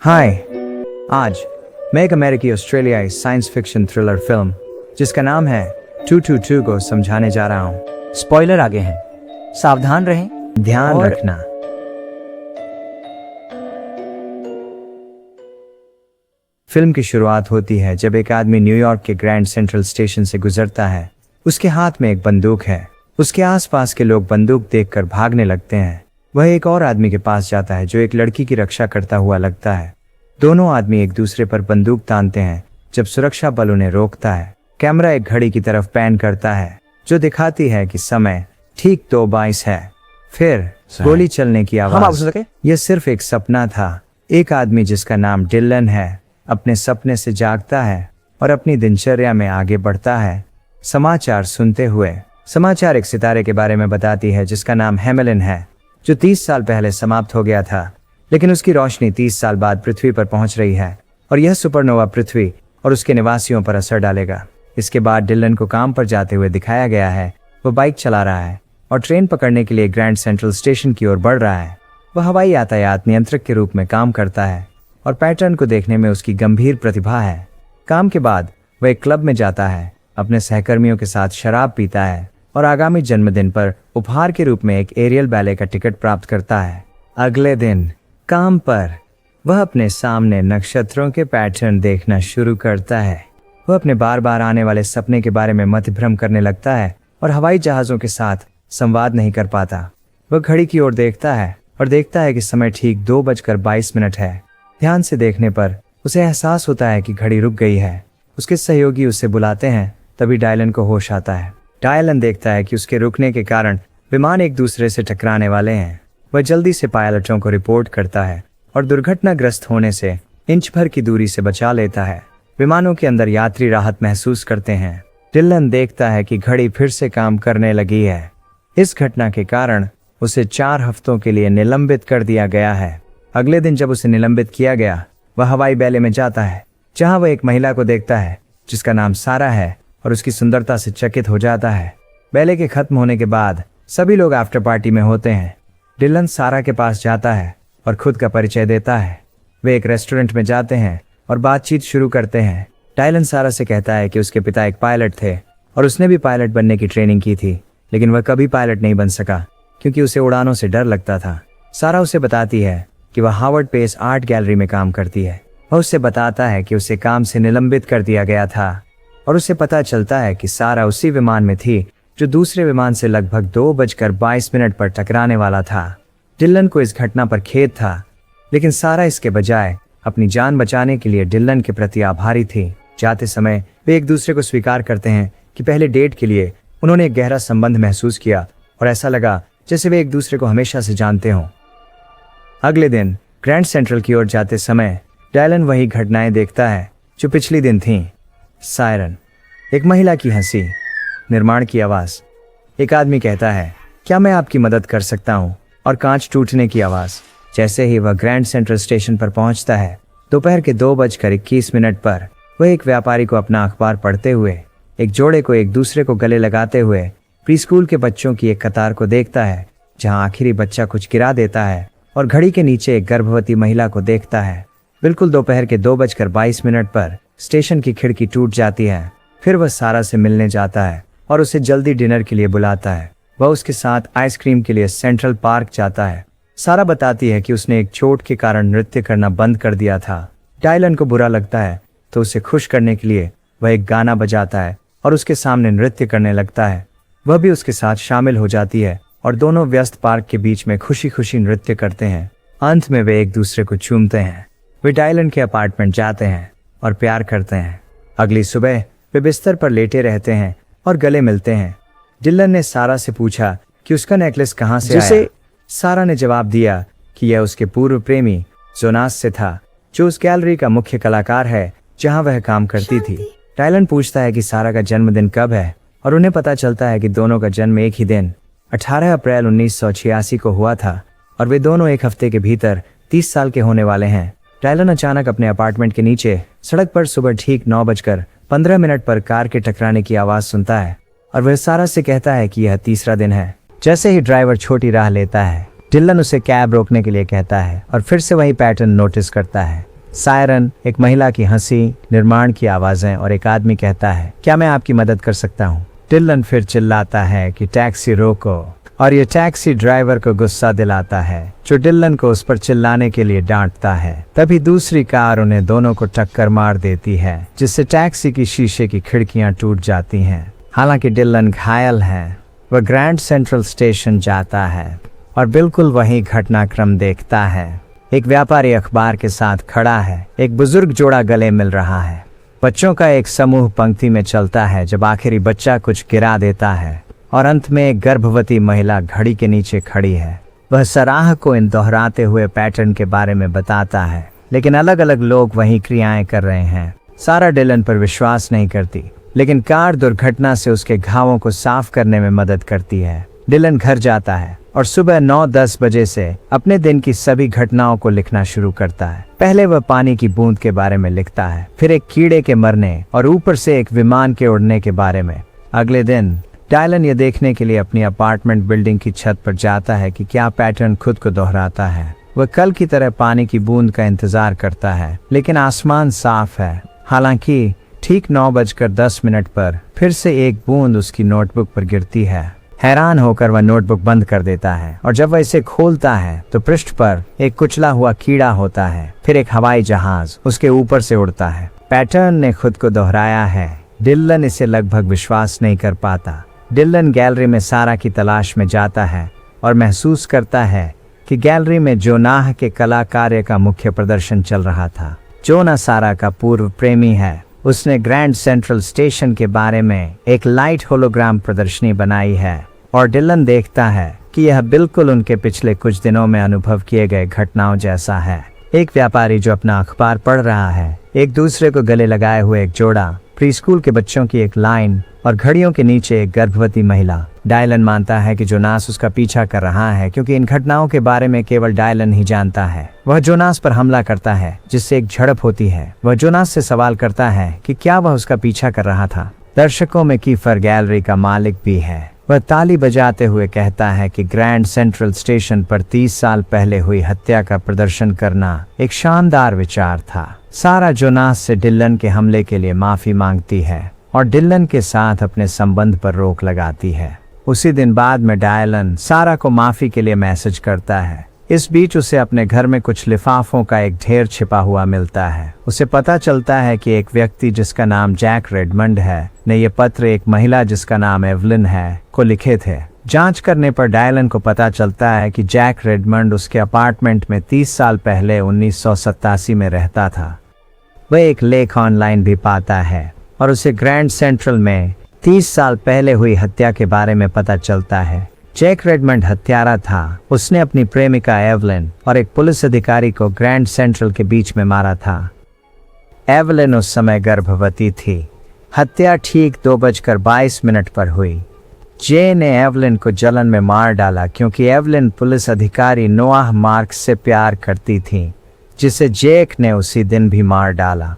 हाय, आज मैं एक अमेरिकी ऑस्ट्रेलियाई साइंस फिक्शन थ्रिलर फिल्म जिसका नाम है 222 को समझाने जा रहा हूँ। स्पॉइलर आगे हैं, सावधान रहें, ध्यान रखना। फिल्म की शुरुआत होती है जब एक आदमी न्यूयॉर्क के ग्रैंड सेंट्रल स्टेशन से गुजरता है। उसके हाथ में एक बंदूक है। उसके आसपास के लोग बंदूक देखकर भागने लगते हैं। वह एक और आदमी के पास जाता है जो एक लड़की की रक्षा करता हुआ लगता है। दोनों आदमी एक दूसरे पर बंदूक तानते हैं जब सुरक्षा बल उन्हें रोकता है। कैमरा एक घड़ी की तरफ पैन करता है जो दिखाती है कि समय ठीक 2:22 है। फिर गोली चलने की आवाज। यह सिर्फ एक सपना था। एक आदमी जिसका नाम डिलन है अपने सपने से जागता है और अपनी दिनचर्या में आगे बढ़ता है। समाचार सुनते हुए। समाचार एक सितारे के बारे में बताती है जिसका नाम हेमेलिन है, जो 30 साल पहले समाप्त हो गया था, लेकिन उसकी रोशनी 30 साल बाद पृथ्वी पर पहुंच रही है और यह सुपरनोवा पृथ्वी और उसके निवासियों पर असर डालेगा। इसके बाद डिलन को काम पर जाते हुए दिखाया गया है। वह बाइक चला रहा है और ट्रेन पकड़ने के लिए ग्रैंड सेंट्रल स्टेशन की ओर बढ़ रहा है। वह हवाई यातायात नियंत्रक के रूप में काम करता है और पैटर्न को देखने में उसकी गंभीर प्रतिभा है। काम के बाद वह एक क्लब में जाता है, अपने सहकर्मियों के साथ शराब पीता है और आगामी जन्मदिन पर उपहार के रूप में एक एरियल बैले का टिकट प्राप्त करता है। अगले दिन काम पर वह अपने सामने नक्षत्रों के पैटर्न देखना शुरू करता है। वह अपने बार बार आने वाले सपने के बारे में मतभ्रम करने लगता है और हवाई जहाजों के साथ संवाद नहीं कर पाता। वह घड़ी की ओर देखता है और देखता है कि समय ठीक 2:22 है। ध्यान से देखने पर उसे एहसास होता है कि घड़ी रुक गई है। उसके सहयोगी उसे बुलाते हैं, तभी डायलन को होश आता है। डायलन देखता है कि उसके रुकने के कारण विमान एक दूसरे से टकराने वाले हैं। वह जल्दी से पायलटों को रिपोर्ट करता है और दुर्घटनाग्रस्त होने से इंच भर की दूरी से बचा लेता है। विमानों के अंदर यात्री राहत महसूस करते हैं। डिलन देखता है कि घड़ी फिर से काम करने लगी है। इस घटना के कारण उसे 4 हफ्तों के लिए निलंबित कर दिया गया है। अगले दिन जब उसे निलंबित किया गया, वह हवाई बैले में जाता है जहां वह एक महिला को देखता है जिसका नाम सारा है और उसकी सुंदरता से चकित हो जाता है। बैले के खत्म होने के बाद सभी लोग आफ्टर पार्टी में होते हैं। डिलन सारा के पास जाता है और खुद का परिचय देता है। वे एक रेस्टोरेंट में जाते हैं और बातचीत शुरू करते हैं। डायलन सारा से कहता है कि उसके पिता एक पायलट थे और उसने भी पायलट बनने की ट्रेनिंग की थी, लेकिन वह कभी पायलट नहीं बन सका क्योंकि उसे उड़ानों से डर लगता था। सारा उसे बताती है कि वह हार्वर्ड पेस आर्ट गैलरी में काम करती है। वह उससे बताता है कि उसे काम से निलंबित कर दिया गया था और उसे पता चलता है कि सारा उसी विमान में थी जो दूसरे विमान से लगभग 2:22 पर टकराने वाला था। डिलन को इस घटना पर खेद था, लेकिन सारा इसके बजाय अपनी जान बचाने के लिए डिलन के प्रति आभारी थी। जाते समय वे एक दूसरे को स्वीकार करते हैं कि पहले डेट के लिए उन्होंने एक गहरा संबंध महसूस किया और ऐसा लगा जैसे वे एक दूसरे को हमेशा से जानते हों। अगले दिन ग्रैंड सेंट्रल की ओर जाते समय डायलन वही घटनाएं देखता है जो पिछली दिन थीं। सायरन, एक महिला की हंसी, निर्माण की आवाज। एक आदमी कहता है, क्या मैं आपकी मदद कर सकता हूँ? और कांच टूटने की आवाज। जैसे ही वह ग्रैंड सेंट्रल स्टेशन पर पहुंचता है, दोपहर के 2:21 पर वह एक व्यापारी को अपना अखबार पढ़ते हुए, एक जोड़े को एक दूसरे को गले लगाते हुए, प्रीस्कूल के बच्चों की एक कतार को देखता है जहां आखिरी बच्चा कुछ गिरा देता है और घड़ी के नीचे एक गर्भवती महिला को देखता है। बिल्कुल दोपहर के 2:22 पर स्टेशन की खिड़की टूट जाती है। फिर वह सारा से मिलने जाता है और उसे जल्दी डिनर के लिए बुलाता है। वह उसके साथ आइसक्रीम के लिए सेंट्रल पार्क जाता है। सारा बताती है कि उसने एक चोट के कारण नृत्य करना बंद कर दिया था। डायलन को बुरा लगता है तो उसे खुश करने के लिए वह एक गाना बजाता है और उसके सामने नृत्य करने लगता है। वह भी उसके साथ शामिल हो जाती है और दोनों व्यस्त पार्क के बीच में खुशी खुशी नृत्य करते हैं। अंत में वे एक दूसरे को चूमते हैं। वे डायलन के अपार्टमेंट जाते हैं और प्यार करते हैं। अगली सुबह वे बिस्तर पर लेटे रहते हैं और गले मिलते हैं। डिलन ने सारा से पूछा कि उसका नेकलेस कहाँ से आया। सारा ने जवाब दिया कि यह उसके पूर्व प्रेमी जोनास से था, जो उस गैलरी का मुख्य कलाकार है जहां वह काम करती थी। डायलन पूछता है कि सारा का जन्मदिन कब है और उन्हें पता चलता है कि दोनों का जन्म एक ही दिन 18 अप्रैल 1986 को हुआ था और वे दोनों एक हफ्ते के भीतर 30 साल के होने वाले हैं। डायलन अचानक अपने अपार्टमेंट के नीचे सड़क पर सुबह ठीक 9:15 पर कार के टकराने की आवाज सुनता है और वह सारा से कहता है कि यह तीसरा दिन है। जैसे ही ड्राइवर छोटी राह लेता है, डिलन उसे कैब रोकने के लिए कहता है और फिर से वही पैटर्न नोटिस करता है। सायरन, एक महिला की हंसी, निर्माण की आवाजें और एक आदमी कहता है, क्या मैं आपकी मदद कर सकता हूँ? डिलन फिर चिल्लाता है कि टैक्सी रोको, और ये टैक्सी ड्राइवर को गुस्सा दिलाता है, जो डिलन को उस पर चिल्लाने के लिए डांटता है। तभी दूसरी कार उन्हें दोनों को टक्कर मार देती है, जिससे टैक्सी की शीशे की खिड़कियां टूट जाती हैं। हालांकि डिलन घायल है, वह ग्रैंड सेंट्रल स्टेशन जाता है और बिल्कुल वही घटनाक्रम देखता है। एक व्यापारी अखबार के साथ खड़ा है, एक बुजुर्ग जोड़ा गले मिल रहा है। बच्चों का एक समूह पंक्ति में चलता है जब आखिरी बच्चा कुछ गिरा देता है, और अंत में एक गर्भवती महिला घड़ी के नीचे खड़ी है। वह सराह को इन दोहराते हुए पैटर्न के बारे में बताता है, लेकिन अलग अलग लोग वही क्रियाएं कर रहे हैं। सारा डिलन पर विश्वास नहीं करती, लेकिन कार दुर्घटना से उसके घावों को साफ करने में मदद करती है। डिलन घर जाता है और सुबह 9-10 बजे से अपने दिन की सभी घटनाओं को लिखना शुरू करता है। पहले वह पानी की बूंद के बारे में लिखता है, फिर एक कीड़े के मरने और ऊपर से एक विमान के उड़ने के बारे में। अगले दिन डायलन ये देखने के लिए अपनी अपार्टमेंट बिल्डिंग की छत पर जाता है कि क्या पैटर्न खुद को दोहराता है। वह कल की तरह पानी की बूंद का इंतजार करता है, लेकिन आसमान साफ है। हालांकि ठीक 9:10 पर फिर से एक बूंद उसकी नोटबुक पर गिरती है। हैरान होकर वह नोटबुक बंद कर देता है, और जब वह इसे खोलता है तो पृष्ठ पर एक कुचला हुआ कीड़ा होता है। फिर एक हवाई जहाज उसके ऊपर से उड़ता है। पैटर्न ने खुद को दोहराया है। डिलन इसे लगभग विश्वास नहीं कर पाता। डिलन गैलरी में सारा की तलाश में जाता है और महसूस करता है कि गैलरी में जोनाह के कला कार्य का मुख्य प्रदर्शन चल रहा था। जोना सारा का पूर्व प्रेमी है। उसने ग्रैंड सेंट्रल स्टेशन के बारे में एक लाइट होलोग्राम प्रदर्शनी बनाई है, और डिलन देखता है कि यह बिल्कुल उनके पिछले कुछ दिनों में अनुभव किए गए घटनाओं जैसा है। एक व्यापारी जो अपना अखबार पढ़ रहा है, एक दूसरे को गले लगाए हुए एक जोड़ा, प्रीस्कूल के बच्चों की एक लाइन और घड़ियों के नीचे एक गर्भवती महिला। डायलन मानता है कि जोनास उसका पीछा कर रहा है, क्योंकि इन घटनाओं के बारे में केवल डायलन ही जानता है। वह जोनास पर हमला करता है, जिससे एक झड़प होती है। वह जोनास से सवाल करता है कि क्या वह उसका पीछा कर रहा था। दर्शकों में कीफर गैलरी का मालिक भी है। वह ताली बजाते हुए कहता है कि ग्रैंड सेंट्रल स्टेशन पर 30 साल पहले हुई हत्या का प्रदर्शन करना एक शानदार विचार था। सारा जोनास से डिलन के हमले के लिए माफी मांगती है और डिलन के साथ अपने संबंध पर रोक लगाती है। उसी दिन बाद में डायलन सारा को माफी के लिए मैसेज करता है। इस बीच उसे अपने घर में कुछ लिफाफों का एक ढेर छिपा हुआ मिलता है। उसे पता चलता है कि एक व्यक्ति जिसका नाम जैक रेडमंड है ने ये पत्र एक महिला जिसका नाम एवलिन है को लिखे थे। जांच करने पर डायलन को पता चलता है कि जैक रेडमंड उसके अपार्टमेंट में 30 साल पहले 1987 में रहता था। वह एक लेख ऑनलाइन भी पाता है और उसे ग्रैंड सेंट्रल में 30 साल पहले हुई हत्या के बारे में पता चलता है। जैक रेडमंड हत्यारा था। उसने अपनी प्रेमिका एवलिन और एक पुलिस अधिकारी को ग्रैंड सेंट्रल के बीच में मारा था। एवलिन उस समय गर्भवती थी। हत्या ठीक 2:22 पर हुई। जे ने एवलिन को जलन में मार डाला क्योंकि एवलिन पुलिस अधिकारी नोआह मार्क्स से प्यार करती थी, जिसे जैक ने उसी दिन भी मार डाला।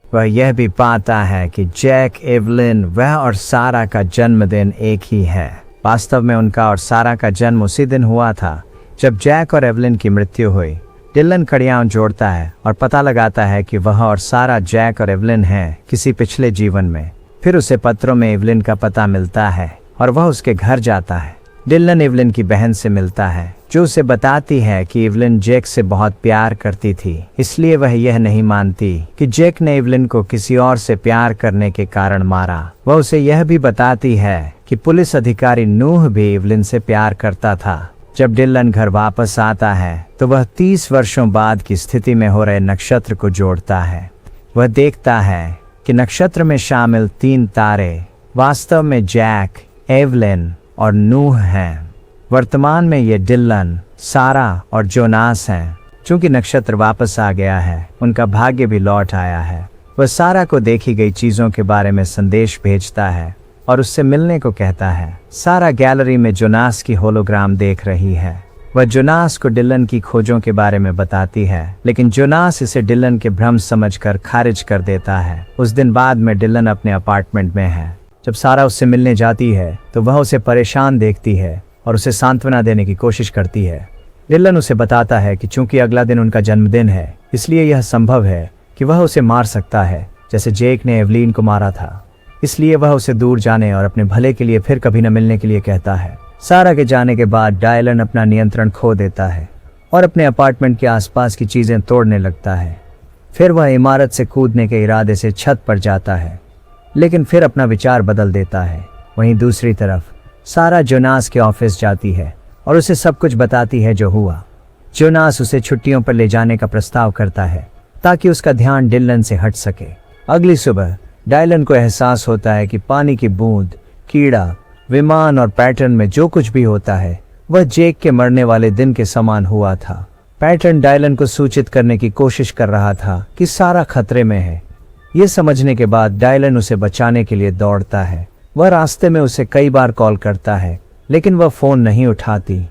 वह यह भी पाता है कि जैक, एवलिन, वह और सारा का जन्मदिन एक ही है। वास्तव में उनका और सारा का जन्म उसी दिन हुआ था जब जैक और एवलिन की मृत्यु हुई। डिलन कड़ियां जोड़ता है और पता लगाता है कि वह और सारा जैक और एवलिन हैं किसी पिछले जीवन में। फिर उसे पत्रों में एवलिन का पता मिलता है और वह उसके घर जाता है। डिलन एवलिन की बहन से मिलता है, जो उसे बताती है कि एवलिन जैक से बहुत प्यार करती थी, इसलिए वह यह नहीं मानती कि जैक ने एवलिन को किसी और से प्यार करने के कारण मारा। वह उसे यह भी बताती है कि पुलिस अधिकारी नूह भी एवलिन से प्यार करता था। जब डिलन घर वापस आता है तो वह 30 वर्षों बाद की स्थिति में हो रहे नक्षत्र को जोड़ता है। वह देखता है कि नक्षत्र में शामिल 3 तारे वास्तव में जैक, एवलिन और नूह हैं। वर्तमान में ये डिलन, सारा और जोनास हैं। चूंकि नक्षत्र वापस आ गया है, उनका भाग्य भी लौट आया है। वह सारा को देखी गई चीजों के बारे में संदेश भेजता है और उससे मिलने को कहता है। सारा गैलरी में जोनास की होलोग्राम देख रही है। वह जोनास को डिलन की खोजों के बारे में बताती है, लेकिन जोनास इसे डिलन के भ्रम समझकर खारिज कर देता है। उस दिन बाद में डिलन अपने अपार्टमेंट में है। जब सारा उससे मिलने जाती है तो वह उसे परेशान देखती है और उसे सांत्वना देने की कोशिश करती है। डिलन उसे बताता है कि चूंकि अगला दिन उनका जन्मदिन है, इसलिए यह संभव है कि वह उसे मार सकता है, जैसे जेक ने एवलीन को मारा था। इसलिए वह उसे दूर जाने और अपने भले के लिए फिर कभी न मिलने के लिए कहता है। सारा के जाने के बाद डायलन अपना नियंत्रण खो देता है और अपने अपार्टमेंट के आसपास की चीजें तोड़ने लगता है। फिर वह इमारत से कूदने के इरादे से छत पर जाता है, लेकिन फिर अपना विचार बदल देता है। वहीं दूसरी तरफ सारा जोनास के ऑफिस जाती है और उसे सब कुछ बताती है जो हुआ। जोनास उसे छुट्टियों पर ले जाने का प्रस्ताव करता है ताकि उसका ध्यान डिलन से हट सके। अगली सुबह डायलन को एहसास होता है कि पानी की बूंद, कीड़ा, विमान और पैटर्न में जो कुछ भी होता है वह जेक के मरने वाले दिन के समान हुआ था। पैटर्न डायलन को सूचित करने की कोशिश कर रहा था कि सारा खतरे में है। ये समझने के बाद डायलन उसे बचाने के लिए दौड़ता है। वह रास्ते में उसे कई बार कॉल करता है, लेकिन वह फोन नहीं उठाती।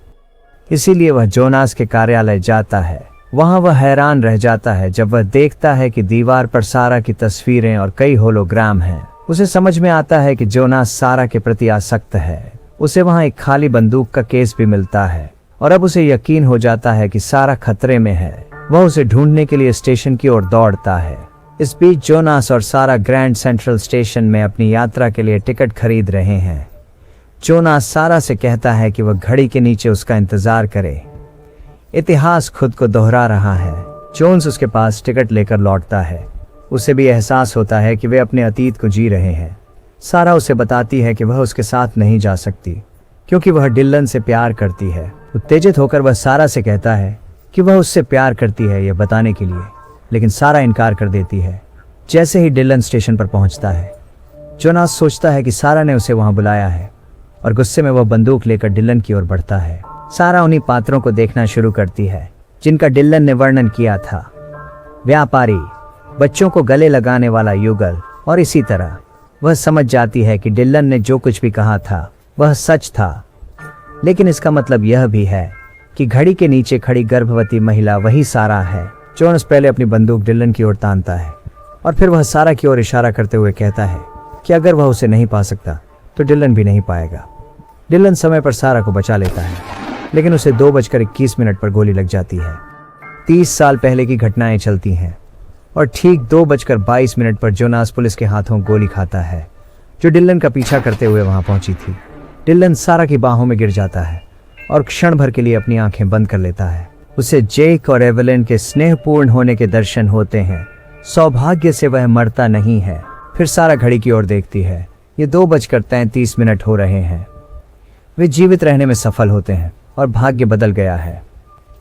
इसीलिए वह जोनास के कार्यालय जाता है। वहां वह हैरान रह जाता है जब वह देखता है कि दीवार पर सारा की तस्वीरें और कई होलोग्राम हैं। उसे समझ में आता है कि जोनास सारा के प्रति आसक्त है। उसे वहां एक खाली बंदूक का केस भी मिलता है और अब उसे यकीन हो जाता है कि सारा खतरे में है। वह उसे ढूंढने के लिए स्टेशन की ओर दौड़ता है। इस बीच जोनास और सारा ग्रैंड सेंट्रल स्टेशन में अपनी यात्रा के लिए टिकट खरीद रहे हैं। जोनास सारा से कहता है कि वह घड़ी के नीचे उसका इंतजार करे। इतिहास खुद को दोहरा रहा है। जोन्स उसके पास टिकट लेकर लौटता है। उसे भी एहसास होता है कि वे अपने अतीत को जी रहे हैं। सारा उसे बताती है कि वह उसके साथ नहीं जा सकती क्योंकि वह डिलन से प्यार करती है। उत्तेजित होकर वह सारा से कहता है कि वह उससे प्यार करती है यह बताने के लिए, लेकिन सारा इनकार कर देती है। जैसे ही डिलन स्टेशन पर पहुंचता है, जोनास सोचता है कि सारा ने उसे वहां बुलाया है और गुस्से में वह बंदूक लेकर डिलन की ओर बढ़ता है। सारा उन्हीं पात्रों को देखना शुरू करती है जिनका डिलन ने वर्णन किया था। व्यापारी, बच्चों को गले लगाने वाला युगल और इसी तरह। वह समझ जाती है कि डिलन ने जो कुछ भी कहा था वह सच था, लेकिन इसका मतलब यह भी है कि घड़ी के नीचे खड़ी गर्भवती महिला वही सारा है। जोनास पहले अपनी बंदूक डिलन की ओर तानता है और फिर वह सारा की ओर इशारा करते हुए कहता है कि अगर वह उसे नहीं पा सकता तो डिलन भी नहीं पाएगा। डिलन समय पर सारा को बचा लेता है, लेकिन उसे 2:21 पर गोली लग जाती है। 30 साल पहले की घटनाएं चलती हैं और ठीक 2:22 पर जोनास पुलिस के हाथों गोली खाता है, जो डिलन का पीछा करते हुए वहां पहुंची थी। डिलन सारा की बाहों में गिर जाता है और क्षण भर के लिए अपनी आंखें बंद कर लेता है। उसे जेक और एवलिन के स्नेहपूर्ण होने के दर्शन होते हैं। सौभाग्य से वह मरता नहीं है। फिर सारा घड़ी की ओर देखती है। ये 2:33 हो रहे हैं। वे जीवित रहने में सफल होते हैं और भाग्य बदल गया है।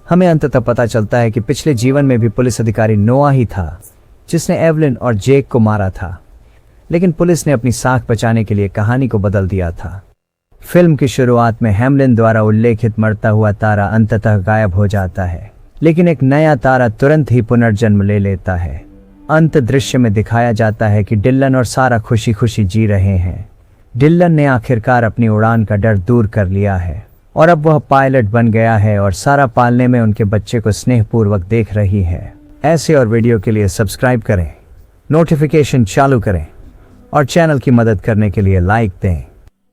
हमें अंततः पता चलता है कि पिछले जीवन में भी पुलिस अधिकारी नोआ ही था जिसने एवलिन और जेक को मारा था, लेकिन पुलिस ने अपनी साख बचाने के लिए कहानी को बदल दिया था। फिल्म की शुरुआत में हैमलिन द्वारा उल्लेखित मरता हुआ तारा अंततः गायब हो जाता है, लेकिन एक नया तारा तुरंत ही पुनर्जन्म ले लेता है। अंत दृश्य में दिखाया जाता है कि डिलन और सारा खुशी खुशी जी रहे हैं। डिलन ने आखिरकार अपनी उड़ान का डर दूर कर लिया है और अब वह पायलट बन गया है और सारा पालने में उनके बच्चे को स्नेहपूर्वक देख रही है। ऐसे और वीडियो के लिए सब्सक्राइब करें, नोटिफिकेशन चालू करें और चैनल की मदद करने के लिए लाइक दें।